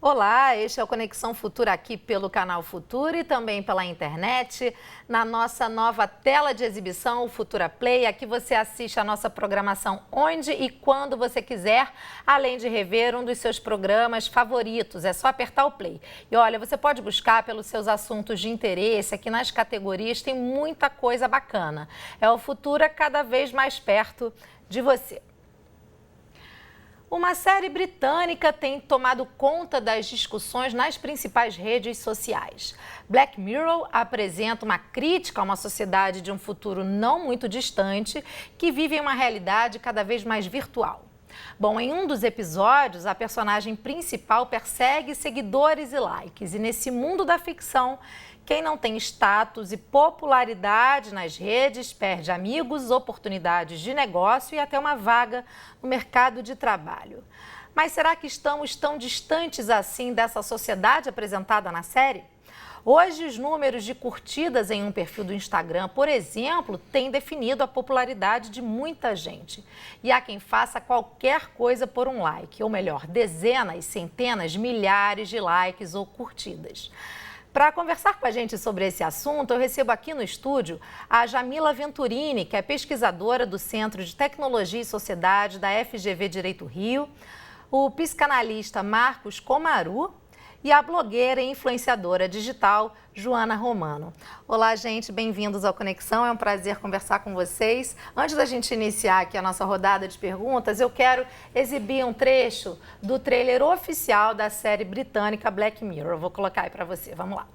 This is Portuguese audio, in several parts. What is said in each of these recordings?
Olá, este é o Conexão Futura aqui pelo canal Futura e também pela internet, na nossa nova tela de exibição, o Futura Play. Aqui você assiste a nossa programação onde e quando você quiser, além de rever um dos seus programas favoritos. É só apertar o play. E olha, você pode buscar pelos seus assuntos de interesse, aqui nas categorias tem muita coisa bacana. É o Futura cada vez mais perto de você. Uma série britânica tem tomado conta das discussões nas principais redes sociais. Black Mirror apresenta uma crítica a uma sociedade de um futuro não muito distante que vive em uma realidade cada vez mais virtual. Bom, em um dos episódios, a personagem principal persegue seguidores e likes. E nesse mundo da ficção, quem não tem status e popularidade nas redes perde amigos, oportunidades de negócio e até uma vaga no mercado de trabalho. Mas será que estamos tão distantes assim dessa sociedade apresentada na série? Hoje, os números de curtidas em um perfil do Instagram, por exemplo, têm definido a popularidade de muita gente. E há quem faça qualquer coisa por um like, ou melhor, dezenas, centenas, milhares de likes ou curtidas. Para conversar com a gente sobre esse assunto, eu recebo aqui no estúdio a Jamila Venturini, que é pesquisadora do Centro de Tecnologia e Sociedade da FGV Direito Rio, o psicanalista Marcos Comaru e a blogueira e influenciadora digital Joana Romano. Olá, gente, bem-vindos ao Conexão, é um prazer conversar com vocês. Antes da gente iniciar aqui a nossa rodada de perguntas, eu quero exibir um trecho do trailer oficial da série britânica Black Mirror. Eu vou colocar aí para você, vamos lá.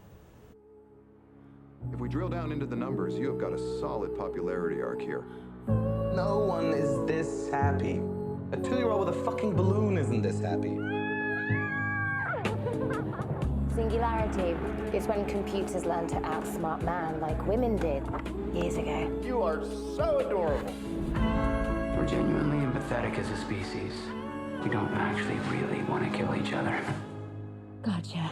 If we drill down into the numbers, you have got a solid popularity arc here. No one is this happy. A 2-year-old with a fucking balloon isn't this happy. Singularity is when computers learn to outsmart man like women did years ago. You are so adorable. We're genuinely empathetic as a species. We don't actually really want to kill each other. Gotcha.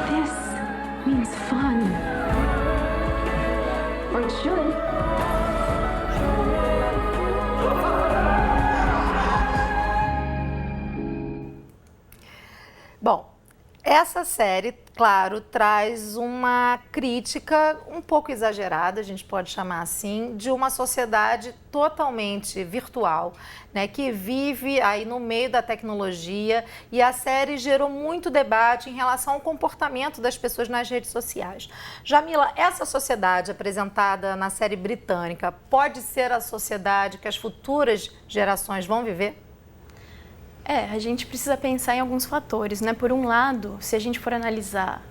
This means fun. Or it should. Bom, essa série, claro, traz uma crítica um pouco exagerada, a gente pode chamar assim, de uma sociedade totalmente virtual, né, que vive aí no meio da tecnologia, e a série gerou muito debate em relação ao comportamento das pessoas nas redes sociais. Jamila, essa sociedade apresentada na série britânica pode ser a sociedade que as futuras gerações vão viver? A gente precisa pensar em alguns fatores, né? Por um lado, se a gente for analisar,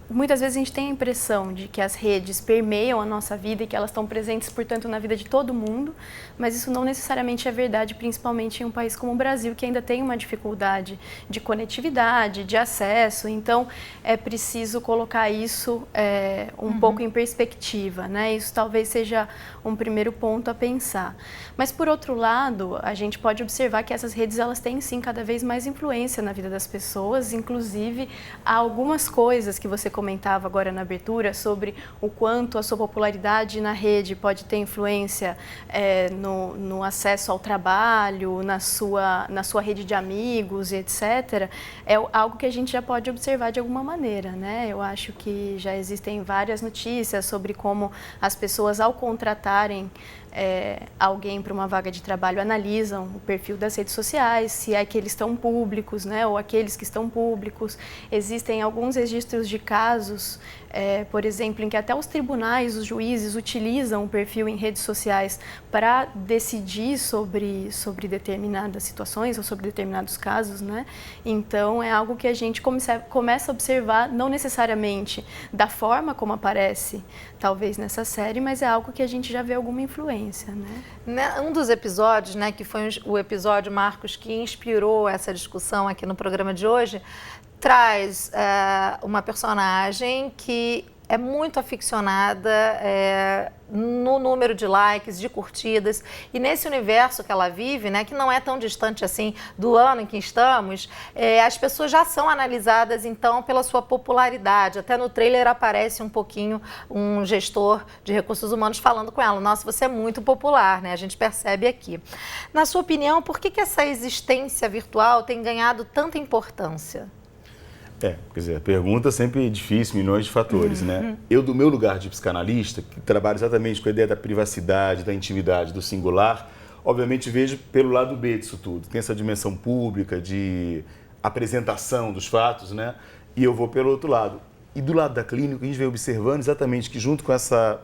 muitas vezes a gente tem a impressão de que as redes permeiam a nossa vida e que elas estão presentes, portanto, na vida de todo mundo, mas isso não necessariamente é verdade, principalmente em um país como o Brasil, que ainda tem uma dificuldade de conectividade, de acesso. Então, é preciso colocar isso um pouco em perspectiva, né? Isso talvez seja um primeiro ponto a pensar. Mas, por outro lado, a gente pode observar que essas redes, elas têm, sim, cada vez mais influência na vida das pessoas, inclusive há algumas coisas que você comentava agora na abertura sobre o quanto a sua popularidade na rede pode ter influência no acesso ao trabalho, na sua rede de amigos, etc. É algo que a gente já pode observar de alguma maneira, né? Eu acho que já existem várias notícias sobre como as pessoas, ao contratarem alguém para uma vaga de trabalho, analisam o perfil das redes sociais, se é que eles estão públicos, né, ou aqueles que estão públicos. Existem alguns registros de casos, por exemplo, em que até os tribunais, os juízes utilizam o perfil em redes sociais para decidir sobre determinadas situações ou sobre determinados casos, né? Então, é algo que a gente começa a observar, não necessariamente da forma como aparece, talvez nessa série, mas é algo que a gente já vê alguma influência, né? Um dos episódios, né, que foi o episódio, Marcos, que inspirou essa discussão aqui no programa de hoje, traz uma personagem que é muito aficionada no número de likes, de curtidas, e nesse universo que ela vive, né, que não é tão distante assim do ano em que estamos, as pessoas já são analisadas então pela sua popularidade. Até no trailer aparece um pouquinho um gestor de recursos humanos falando com ela: nossa, você é muito popular, né? A gente percebe aqui. Na sua opinião, por que essa existência virtual tem ganhado tanta importância? Quer dizer, a pergunta sempre é difícil, milhões de fatores, né? Eu, do meu lugar de psicanalista, que trabalho exatamente com a ideia da privacidade, da intimidade, do singular, obviamente vejo pelo lado B disso tudo. Tem essa dimensão pública de apresentação dos fatos, né? E eu vou pelo outro lado. E do lado da clínica, a gente vem observando exatamente que junto com essa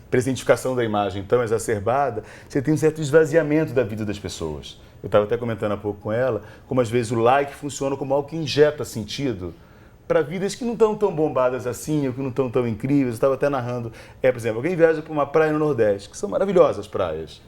presentificação da imagem tão exacerbada, você tem um certo esvaziamento da vida das pessoas. Eu estava até comentando há pouco com ela, como às vezes o like funciona como algo que injeta sentido para vidas que não estão tão bombadas assim, ou que não estão tão incríveis. Eu estava até narrando, por exemplo, alguém viaja para uma praia no Nordeste, que são maravilhosas praias.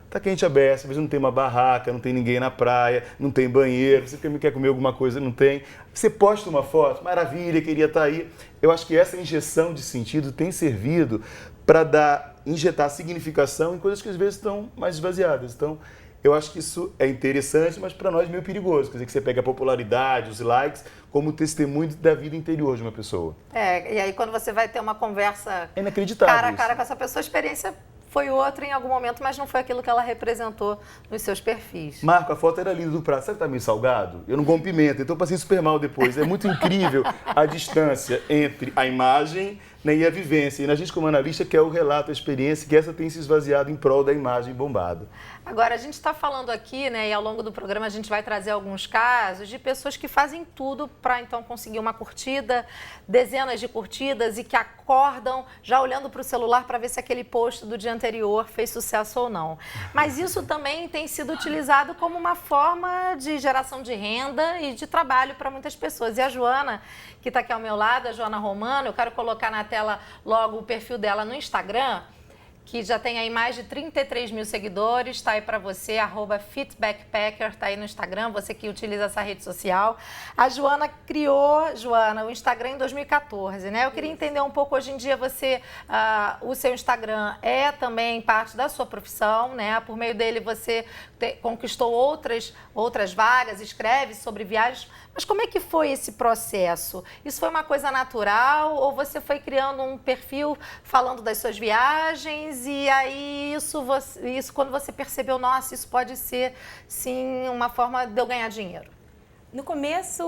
Está quente aberto, às vezes não tem uma barraca, não tem ninguém na praia, não tem banheiro, você quer comer alguma coisa, não tem. Você posta uma foto, maravilha, queria estar aí. Eu acho que essa injeção de sentido tem servido para injetar significação em coisas que às vezes estão mais esvaziadas. Então, eu acho que isso é interessante, mas para nós meio perigoso. Quer dizer, que você pega a popularidade, os likes, como testemunho da vida interior de uma pessoa. E aí quando você vai ter uma conversa inacreditável cara a cara com essa pessoa, a experiência foi outra em algum momento, mas não foi aquilo que ela representou nos seus perfis. Marco, a foto era linda do prato. Sabe que tá meio salgado? Eu não como pimenta, então eu passei super mal depois. É muito incrível a distância entre a imagem, né, e a vivência. E a gente, como analista, quer o relato, a experiência, que essa tem se esvaziado em prol da imagem bombada. Agora, a gente está falando aqui, né, e ao longo do programa a gente vai trazer alguns casos de pessoas que fazem tudo para, então, conseguir uma curtida, dezenas de curtidas, e que acordam já olhando para o celular para ver se aquele post do dia anterior fez sucesso ou não. Mas isso também tem sido utilizado como uma forma de geração de renda e de trabalho para muitas pessoas. E a Joana, que está aqui ao meu lado, a Joana Romano, eu quero colocar na tela logo o perfil dela no Instagram, que já tem aí mais de 33 mil seguidores, está aí para você, @fitbackpacker, está aí no Instagram, você que utiliza essa rede social. A Joana criou, Joana, o Instagram em 2014, né? Eu queria entender um pouco, hoje em dia você, o seu Instagram é também parte da sua profissão, né? Por meio dele você conquistou outras vagas, escreve sobre viagens, mas como é que foi esse processo? Isso foi uma coisa natural ou você foi criando um perfil falando das suas viagens e aí isso quando você percebeu, nossa, isso pode ser sim uma forma de eu ganhar dinheiro? No começo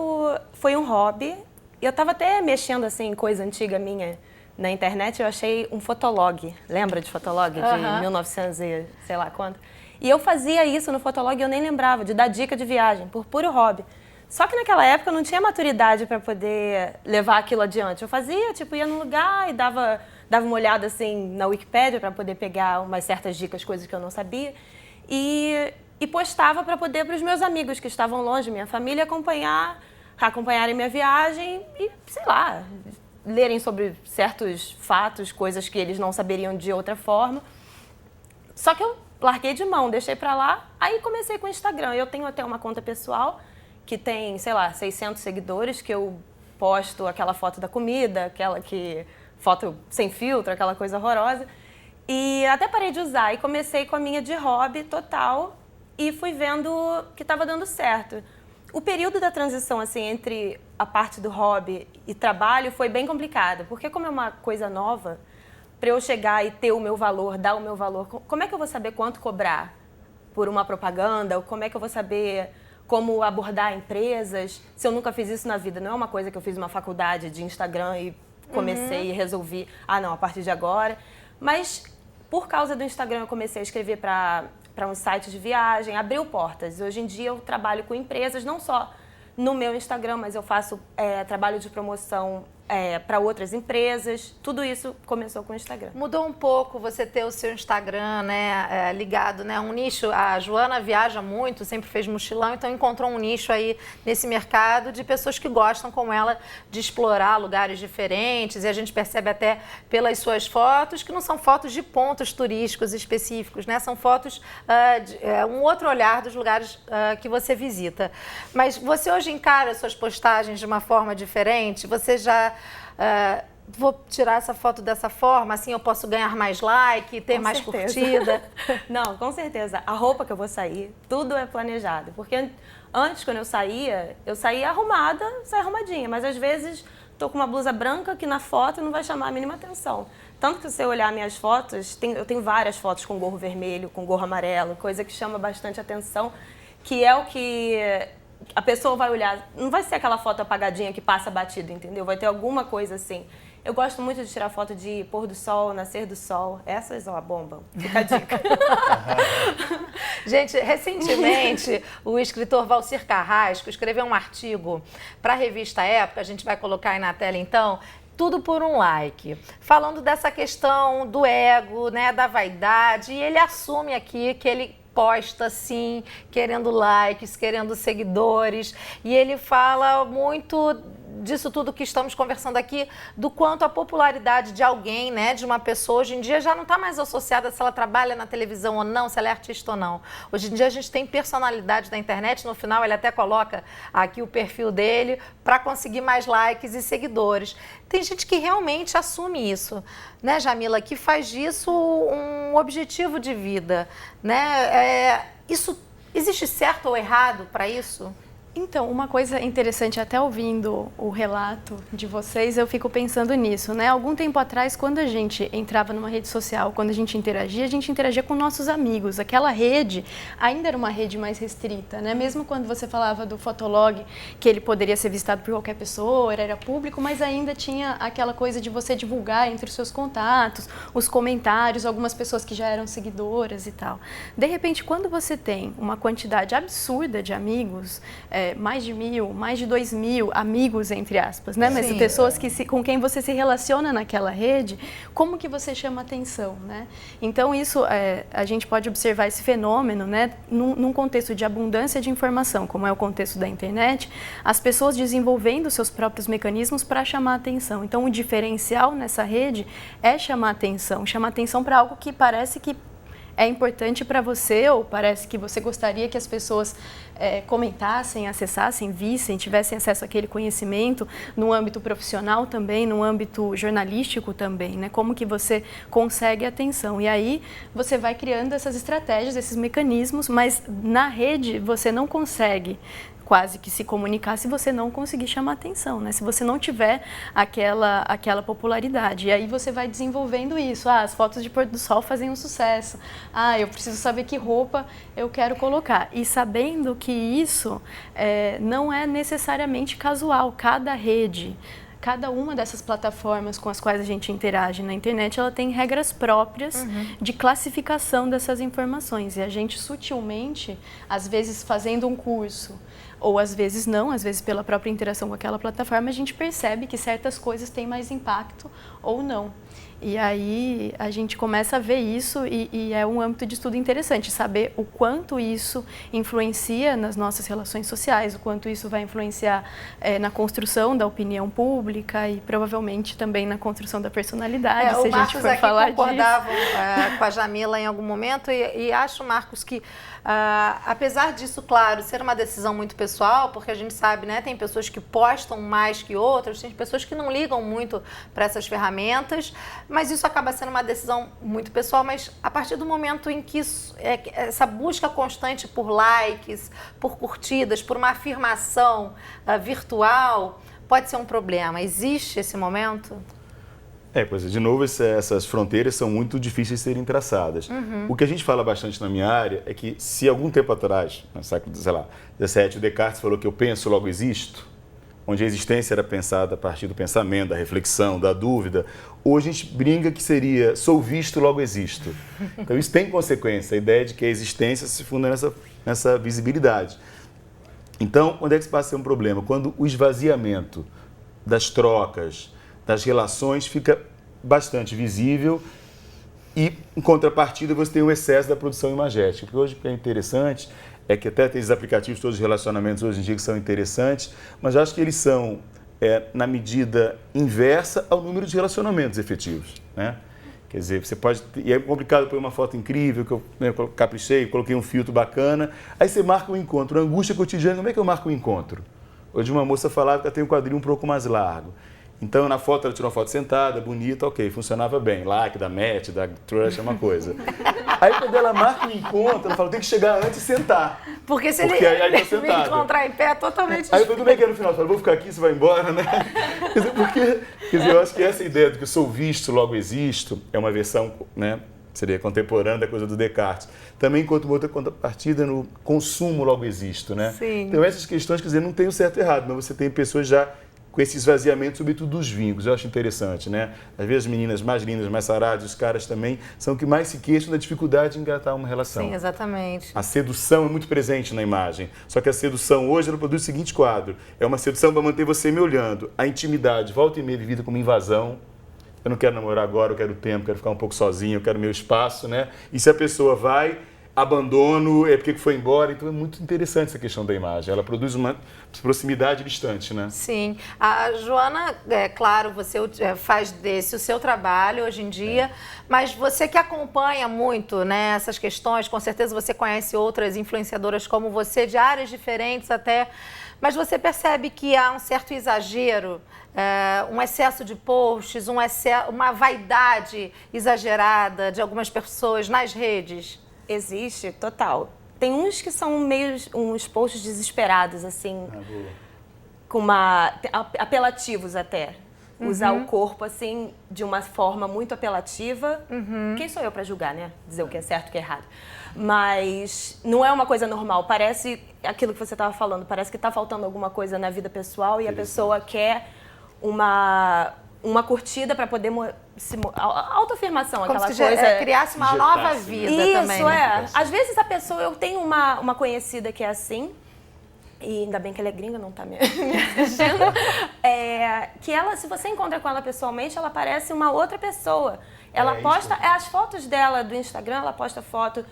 foi um hobby. Eu estava até mexendo assim em coisa antiga minha na internet, eu achei um fotolog. Lembra de fotolog de 1900 e sei lá quanto? E eu fazia isso no fotolog e eu nem lembrava de dar dica de viagem, por puro hobby. Só que naquela época eu não tinha maturidade para poder levar aquilo adiante. Eu fazia, ia num lugar e dava uma olhada assim na Wikipédia para poder pegar umas certas dicas, coisas que eu não sabia. E postava para poder para os meus amigos que estavam longe, minha família, acompanharem minha viagem e, sei lá, lerem sobre certos fatos, coisas que eles não saberiam de outra forma. Só que eu larguei de mão, deixei para lá, aí comecei com o Instagram. Eu tenho até uma conta pessoal que tem, sei lá, 600 seguidores, que eu posto aquela foto da comida, foto sem filtro, aquela coisa horrorosa. E até parei de usar e comecei com a minha de hobby total e fui vendo que estava dando certo. O período da transição assim, entre a parte do hobby e trabalho foi bem complicado, porque como é uma coisa nova, para eu chegar e ter o meu valor, dar o meu valor, como é que eu vou saber quanto cobrar por uma propaganda? Ou como é que eu vou saber como abordar empresas, se eu nunca fiz isso na vida? Não é uma coisa que eu fiz uma faculdade de Instagram e comecei e resolvi, não, a partir de agora. Mas, por causa do Instagram, eu comecei a escrever para um site de viagem, abriu portas. Hoje em dia, eu trabalho com empresas, não só no meu Instagram, mas eu faço trabalho de promoção para outras empresas. Tudo isso começou com o Instagram. Mudou um pouco você ter o seu Instagram, né, ligado, né, um nicho. A Joana viaja muito, sempre fez mochilão, então encontrou um nicho aí nesse mercado de pessoas que gostam, como ela, de explorar lugares diferentes. E a gente percebe até pelas suas fotos que não são fotos de pontos turísticos específicos, né, são fotos um outro olhar dos lugares que você visita. Mas você hoje encara suas postagens de uma forma diferente? Você já vou tirar essa foto dessa forma, assim eu posso ganhar mais like, ter mais curtida. Não, com certeza. A roupa que eu vou sair, tudo é planejado. Porque antes, quando eu saía arrumada, saía arrumadinha. Mas às vezes tô com uma blusa branca que na foto não vai chamar a mínima atenção. Tanto que se você olhar minhas fotos, eu tenho várias fotos com gorro vermelho, com gorro amarelo, coisa que chama bastante atenção, que é o que a pessoa vai olhar. Não vai ser aquela foto apagadinha que passa batido, entendeu? Vai ter alguma coisa assim. Eu gosto muito de tirar foto de pôr do sol, nascer do sol. Essas, ó, bombam. Fica a dica. Gente, recentemente, o escritor Valcir Carrasco escreveu um artigo para a revista Época, a gente vai colocar aí na tela então, tudo por um like, falando dessa questão do ego, né, da vaidade, e ele assume aqui que ele posta, sim, querendo likes, querendo seguidores, e ele fala muito disso tudo que estamos conversando aqui, do quanto a popularidade de alguém, né, de uma pessoa, hoje em dia já não está mais associada se ela trabalha na televisão ou não, se ela é artista ou não. Hoje em dia a gente tem personalidade da internet, no final ele até coloca aqui o perfil dele para conseguir mais likes e seguidores. Tem gente que realmente assume isso, né, Jamila, que faz disso um objetivo de vida, né? Isso, existe certo ou errado para isso? Então, uma coisa interessante, até ouvindo o relato de vocês, eu fico pensando nisso, né? Algum tempo atrás, quando a gente entrava numa rede social, quando a gente interagia com nossos amigos. Aquela rede ainda era uma rede mais restrita, né? Mesmo quando você falava do Fotolog, que ele poderia ser visitado por qualquer pessoa, era público, mas ainda tinha aquela coisa de você divulgar entre os seus contatos, os comentários, algumas pessoas que já eram seguidoras e tal. De repente, quando você tem uma quantidade absurda de amigos, mais de 1.000, mais de 2.000 amigos, entre aspas, né? Mas pessoas com quem você se relaciona naquela rede, como que você chama atenção, né? Então, isso, a gente pode observar esse fenômeno, né? Num contexto de abundância de informação, como é o contexto da internet, as pessoas desenvolvendo seus próprios mecanismos para chamar atenção. Então, o diferencial nessa rede é chamar atenção para algo que parece que é importante para você, ou parece que você gostaria que as pessoas comentassem, acessassem, vissem, tivessem acesso àquele conhecimento no âmbito profissional também, no âmbito jornalístico também, né? Como que você consegue atenção. E aí você vai criando essas estratégias, esses mecanismos, mas na rede você não consegue quase que se comunicar se você não conseguir chamar atenção, né? Se você não tiver aquela popularidade. E aí você vai desenvolvendo isso. As fotos de pôr do sol fazem um sucesso. Eu preciso saber que roupa eu quero colocar. E sabendo que isso não é necessariamente casual. Cada rede, cada uma dessas plataformas com as quais a gente interage na internet, ela tem regras próprias de classificação dessas informações. E a gente sutilmente, às vezes fazendo um curso, ou às vezes não, às vezes pela própria interação com aquela plataforma, a gente percebe que certas coisas têm mais impacto ou não. E aí a gente começa a ver isso e é um âmbito de estudo interessante, saber o quanto isso influencia nas nossas relações sociais, o quanto isso vai influenciar na construção da opinião pública e provavelmente também na construção da personalidade, se a gente for falar disso. O Marcos aqui concordava com a Jamila em algum momento e acho, Marcos, que apesar disso, claro, ser uma decisão muito pessoal, porque a gente sabe, né, tem pessoas que postam mais que outras, tem pessoas que não ligam muito para essas ferramentas, mas isso acaba sendo uma decisão muito pessoal, mas a partir do momento em que essa busca constante por likes, por curtidas, por uma afirmação virtual, pode ser um problema. Existe esse momento? Pois é, de novo, essas fronteiras são muito difíceis de serem traçadas. O que a gente fala bastante na minha área é que se algum tempo atrás, no século, sei lá, 17, o Descartes falou que eu penso, logo existo, onde a existência era pensada a partir do pensamento, da reflexão, da dúvida, hoje a gente brinca que seria sou visto, logo existo. Então isso tem consequência, a ideia de que a existência se funda nessa visibilidade. Então, onde é que se passa a ser um problema? Quando o esvaziamento das trocas, das relações fica bastante visível e, em contrapartida, você tem o excesso da produção imagética. Porque hoje o que é interessante é que até tem esses aplicativos, todos os relacionamentos hoje em dia que são interessantes, mas eu acho que eles são na medida inversa ao número de relacionamentos efetivos, né? Quer dizer, você pode... E é complicado pôr uma foto incrível, que eu caprichei, coloquei um filtro bacana, aí você marca um encontro. A angústia cotidiana, como é que eu marco um encontro? Hoje uma moça falava que ela tem um quadril um pouco mais largo. Então, na foto, ela tirou uma foto sentada, bonita, ok, funcionava bem. Like, da Match, da Trush, é uma coisa. Aí, quando ela marca o encontro, ela fala, tem que chegar antes e sentar. Porque se aí tá ele me encontrar em pé, é totalmente Aí eu falei, como é que é no final? Eu falei, vou ficar aqui, você vai embora, né? Quer dizer, eu acho que essa ideia de que eu sou visto, logo existo, é uma versão, né? Seria contemporânea da coisa do Descartes. Também, enquanto uma outra contrapartida no consumo, logo existo, né? Sim. Então, essas questões, quer dizer, não tem o certo e errado, mas você tem pessoas já com esse esvaziamento, sobretudo dos vínculos. Eu acho interessante, né? Às vezes as meninas mais lindas, mais saradas, os caras também, são os que mais se queixam da dificuldade de engatar uma relação. Sim, exatamente. A sedução é muito presente na imagem. Só que a sedução hoje, ela produz o seguinte quadro. É uma sedução para manter você me olhando. A intimidade, volta e meia, vivida como invasão. Eu não quero namorar agora, eu quero tempo, quero ficar um pouco sozinho, eu quero meu espaço, né? E se a pessoa vai, abandono, é porque foi embora. Então é muito interessante essa questão da imagem. Ela produz uma proximidade distante, né? Sim. A Joana, é claro, você faz desse o seu trabalho hoje em dia, mas você que acompanha muito, né, essas questões, com certeza você conhece outras influenciadoras como você, de áreas diferentes até, mas você percebe que há um certo exagero, um excesso de posts, uma vaidade exagerada de algumas pessoas nas redes? Existe, total. Tem uns que são meio uns posts desesperados, assim, com apelativos até. Usar o corpo, assim, de uma forma muito apelativa. Quem sou eu para julgar, né? Dizer o que é certo e o que é errado. Mas não é uma coisa normal. Parece aquilo que você estava falando. Parece que está faltando alguma coisa na vida pessoal e a pessoa quer uma curtida para poder autoafirmação, como aquela se coisa. Criasse uma nova vida também. Isso, né? Às vezes a pessoa, eu tenho uma conhecida que é assim, e ainda bem que ela é gringa, não tá me assistindo, que ela, se você encontra com ela pessoalmente, ela parece uma outra pessoa. Ela posta as fotos dela do Instagram, ela posta foto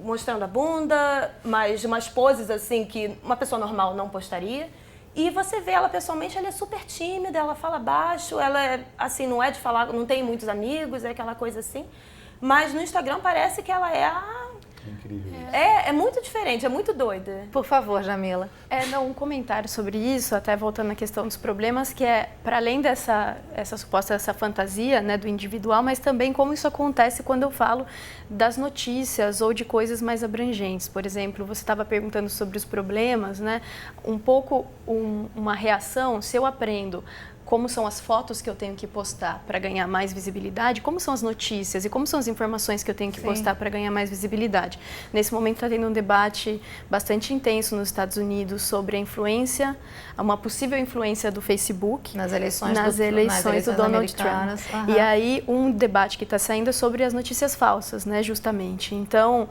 mostrando a bunda, mas umas poses assim que uma pessoa normal não postaria. E você vê ela pessoalmente, ela é super tímida, ela fala baixo, ela é, assim, não é de falar, não tem muitos amigos, é aquela coisa assim. Mas no Instagram parece que ela é Incrível. É muito diferente, é muito doida. Por favor, Jamila. Um comentário sobre isso, até voltando à questão dos problemas, que é, para além dessa fantasia, né, do individual, mas também como isso acontece quando eu falo das notícias ou de coisas mais abrangentes. Por exemplo, você estava perguntando sobre os problemas, né? Um pouco uma reação, se eu aprendo como são as fotos que eu tenho que postar para ganhar mais visibilidade, como são as notícias e como são as informações que eu tenho que postar para ganhar mais visibilidade. Nesse momento está tendo um debate bastante intenso nos Estados Unidos sobre a influência, uma possível influência do Facebook nas eleições do Donald Trump. E aí um debate que está saindo é sobre as notícias falsas, né, justamente. Então,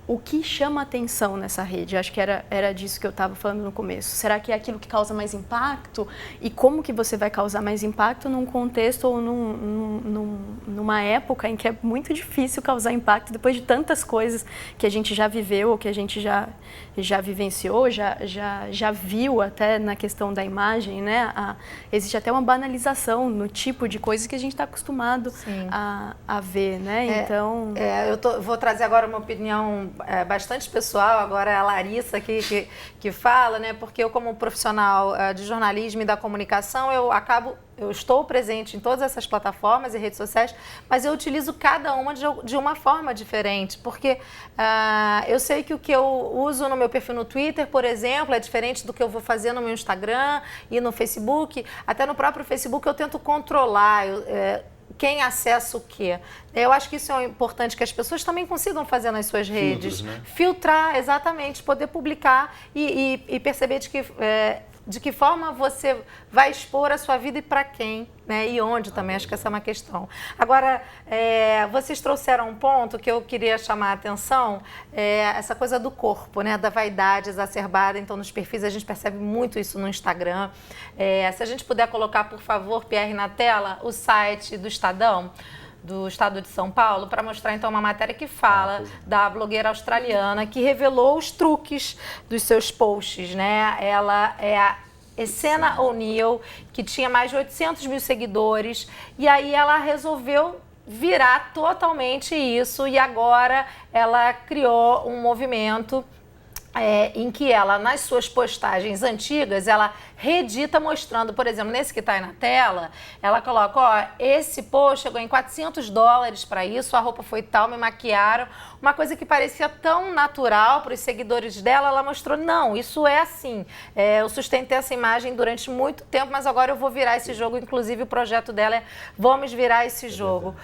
o que chama atenção nessa rede? Acho que era disso que eu estava falando no começo. Será que é aquilo que causa mais impacto? E como que você vai causar mais impacto num contexto ou numa época em que é muito difícil causar impacto depois de tantas coisas que a gente já viveu ou que a gente já vivenciou, já viu até na questão da imagem, né? Existe até uma banalização no tipo de coisas que a gente está acostumado a ver, né? Então... vou trazer agora uma opinião bastante pessoal, agora é a Larissa aqui que fala, né? Porque eu, como profissional de jornalismo e da comunicação, eu estou presente em todas essas plataformas e redes sociais, mas eu utilizo cada uma de uma forma diferente, porque eu sei que o que eu uso no meu perfil no Twitter, por exemplo, é diferente do que eu vou fazer no meu Instagram e no Facebook. Até no próprio Facebook eu tento controlar quem acessa o quê. Eu acho que isso é importante, que as pessoas também consigam fazer nas suas redes. Filtros, né? Filtrar, exatamente, poder publicar e perceber de que forma você vai expor a sua vida e para quem, né? E onde também, acho que essa é uma questão. Agora, vocês trouxeram um ponto que eu queria chamar a atenção, essa coisa do corpo, né? Da vaidade exacerbada. Então, nos perfis a gente percebe muito isso no Instagram. Se a gente puder colocar, por favor, Pierre, na tela, o site do Estadão, do Estado de São Paulo, para mostrar então uma matéria que fala da blogueira australiana que revelou os truques dos seus posts, né? Ela é a Essena O'Neill, que tinha mais de 800 mil seguidores, e aí ela resolveu virar totalmente isso, e agora ela criou um movimento em que ela, nas suas postagens antigas, ela reedita mostrando, por exemplo, nesse que está aí na tela, ela coloca, ó, esse post chegou em $400 para isso, a roupa foi tal, me maquiaram. Uma coisa que parecia tão natural para os seguidores dela, ela mostrou, não, isso é assim. Eu sustentei essa imagem durante muito tempo, mas agora eu vou virar esse jogo. Inclusive, o projeto dela é vamos virar esse jogo.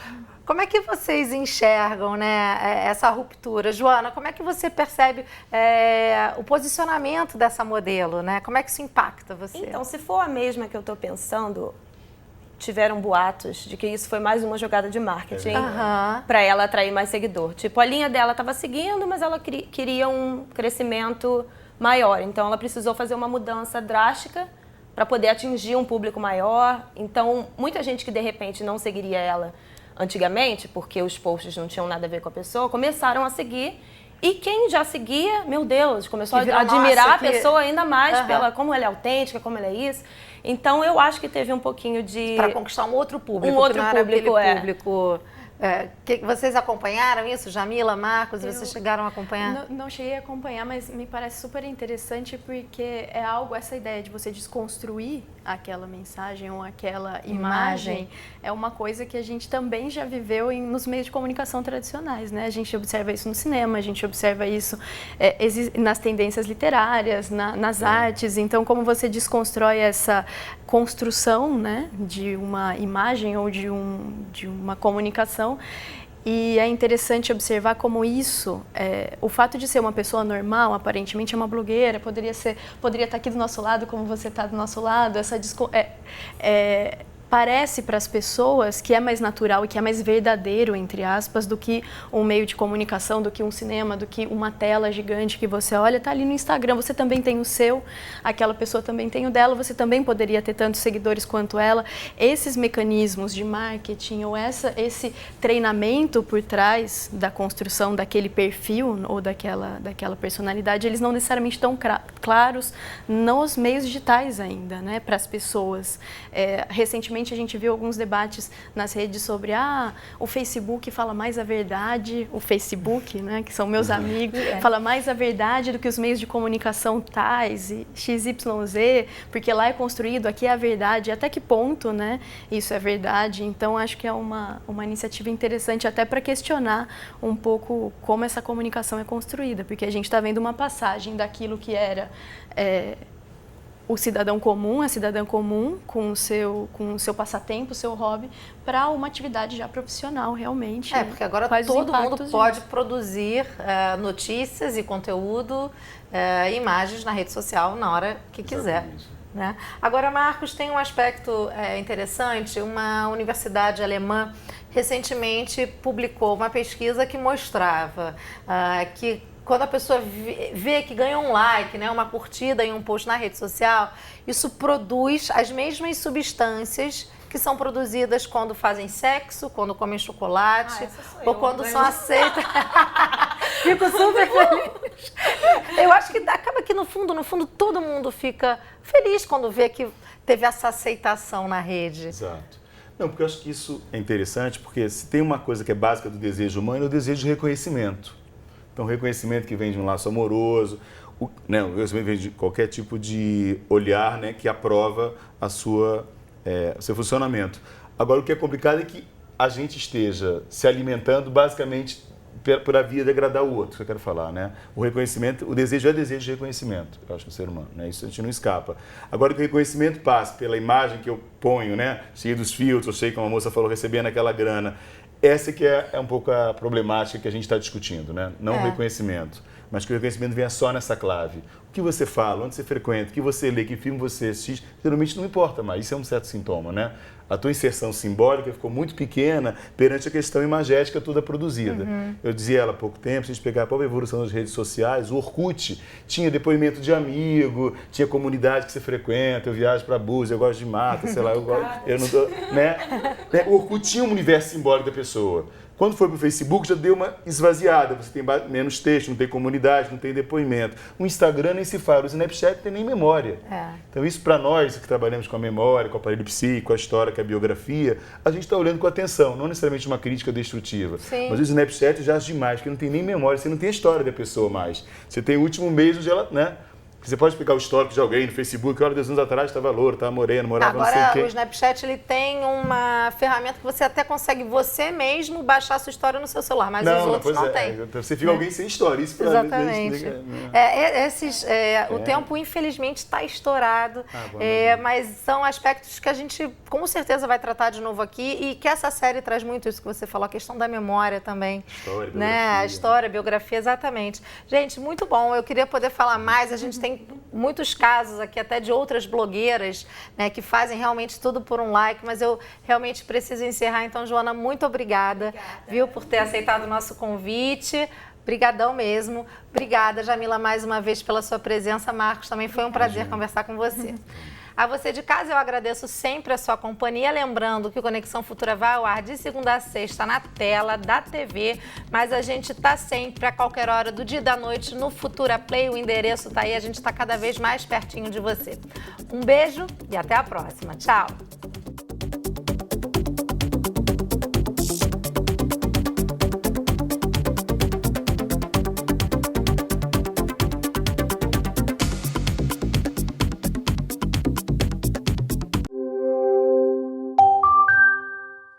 Como é que vocês enxergam, né, essa ruptura? Joana, como é que você percebe o posicionamento dessa modelo, né? Como é que isso impacta você? Então, se for a mesma que eu estou pensando, tiveram boatos de que isso foi mais uma jogada de marketing para ela atrair mais seguidor. Tipo, a linha dela estava seguindo, mas ela queria um crescimento maior. Então, ela precisou fazer uma mudança drástica para poder atingir um público maior. Então, muita gente que, de repente, não seguiria ela antigamente, porque os posts não tinham nada a ver com a pessoa, começaram a seguir. E quem já seguia, meu Deus, começou a admirar a pessoa ainda mais pela como ela é autêntica, como ela é isso. Então, eu acho que teve um pouquinho de... Para conquistar um outro público. Um outro público, público... vocês acompanharam isso? Jamila, Marcos, vocês chegaram a acompanhar? Não cheguei a acompanhar, mas me parece super interessante porque é algo, essa ideia de você desconstruir aquela mensagem ou aquela imagem é uma coisa que a gente também já viveu nos meios de comunicação tradicionais, né? A gente observa isso no cinema, a gente observa isso nas tendências literárias, nas artes. Então, como você desconstrói essa construção, né, de uma imagem ou de uma comunicação. E é interessante observar como isso, o fato de ser uma pessoa normal, aparentemente é uma blogueira, poderia estar aqui do nosso lado como você está do nosso lado, parece para as pessoas que é mais natural e que é mais verdadeiro, entre aspas, do que um meio de comunicação, do que um cinema, do que uma tela gigante que você olha, está ali no Instagram, você também tem o seu, aquela pessoa também tem o dela, você também poderia ter tantos seguidores quanto ela. Esses mecanismos de marketing ou esse treinamento por trás da construção daquele perfil ou daquela personalidade, eles não necessariamente estão claros nos meios digitais ainda, né, para as pessoas. Recentemente, a gente viu alguns debates nas redes sobre o Facebook fala mais a verdade, o Facebook, né, que são meus amigos, fala mais a verdade do que os meios de comunicação tais e XYZ, porque lá é construído, aqui é a verdade. Até que ponto, né, isso é verdade? Então, acho que é uma iniciativa interessante até para questionar um pouco como essa comunicação é construída, porque a gente está vendo uma passagem daquilo que era... o cidadão comum, a cidadã comum, com o seu passatempo, o seu hobby, para uma atividade já profissional, realmente. Porque agora todo mundo pode produzir notícias e conteúdo, imagens na rede social na hora que quiser. Né? Agora, Marcos, tem um aspecto interessante. Uma universidade alemã recentemente publicou uma pesquisa que mostrava que quando a pessoa vê que ganha um like, né, uma curtida em um post na rede social, isso produz as mesmas substâncias que são produzidas quando fazem sexo, quando comem chocolate, ou quando são aceitas. Fico super feliz. Eu acho que acaba que no fundo, todo mundo fica feliz quando vê que teve essa aceitação na rede. Exato. Não, porque eu acho que isso é interessante, porque se tem uma coisa que é básica do desejo humano, é o desejo de reconhecimento. Então, o reconhecimento que vem de um laço amoroso, o reconhecimento vem de qualquer tipo de olhar, né, que aprova o seu funcionamento. Agora, o que é complicado é que a gente esteja se alimentando basicamente por a via de agradar o outro, que eu quero falar, né? O reconhecimento, o desejo é desejo de reconhecimento, eu acho, do ser humano, né? Isso a gente não escapa. Agora, que o reconhecimento passe pela imagem que eu ponho, né, cheio dos filtros, cheio, como a moça falou, recebendo aquela grana, essa que é um pouco a problemática que a gente está discutindo, né? Não o reconhecimento, mas que o reconhecimento venha só nessa clave. O que você fala, onde você frequenta, o que você lê, que filme você assiste, geralmente não importa mais. Isso é um certo sintoma, né? A tua inserção simbólica ficou muito pequena perante a questão imagética toda produzida. Eu dizia ela há pouco tempo, se a gente pegar a própria evolução das redes sociais, o Orkut tinha depoimento de amigo, tinha comunidade que você frequenta, eu viajo para Búzios, eu gosto de mata, sei lá, eu não tô, né? O Orkut tinha um universo simbólico da pessoa. Quando foi para o Facebook, já deu uma esvaziada. Você tem menos texto, não tem comunidade, não tem depoimento. O Instagram nem se fala, o Snapchat não tem nem memória. Então isso para nós que trabalhamos com a memória, com o aparelho psíquico, com a história, com a biografia, a gente está olhando com atenção, não necessariamente uma crítica destrutiva. Sim. Mas o Snapchat já age demais, porque não tem nem memória, você não tem a história da pessoa mais. Você tem o último mês onde ela, né? Você pode pegar o histórico de alguém no Facebook, olha, 2 anos atrás estava louro, estava moreno, morava não sei Agora, quem. o Snapchat ele tem uma ferramenta que você até consegue você mesmo baixar a sua história no seu celular, mas os outros não têm. Então você fica alguém sem história. Isso pra Exatamente. O tempo, infelizmente, está estourado, mas são aspectos que a gente, com certeza, vai tratar de novo aqui e que essa série traz muito isso que você falou, a questão da memória também. História, né? A história, a biografia, exatamente. Gente, muito bom. Eu queria poder falar mais. A gente tem muitos casos aqui, até de outras blogueiras, né, que fazem realmente tudo por um like, mas eu realmente preciso encerrar. Então, Joana, muito obrigada, viu, por ter aceitado o nosso convite. Obrigadão mesmo. Obrigada, Jamila, mais uma vez pela sua presença. Marcos, também foi um prazer conversar com você. A você de casa, eu agradeço sempre a sua companhia. Lembrando que o Conexão Futura vai ao ar de segunda a sexta na tela da TV, mas a gente está sempre, a qualquer hora do dia e da noite, no Futura Play. O endereço está aí, a gente está cada vez mais pertinho de você. Um beijo e até a próxima. Tchau!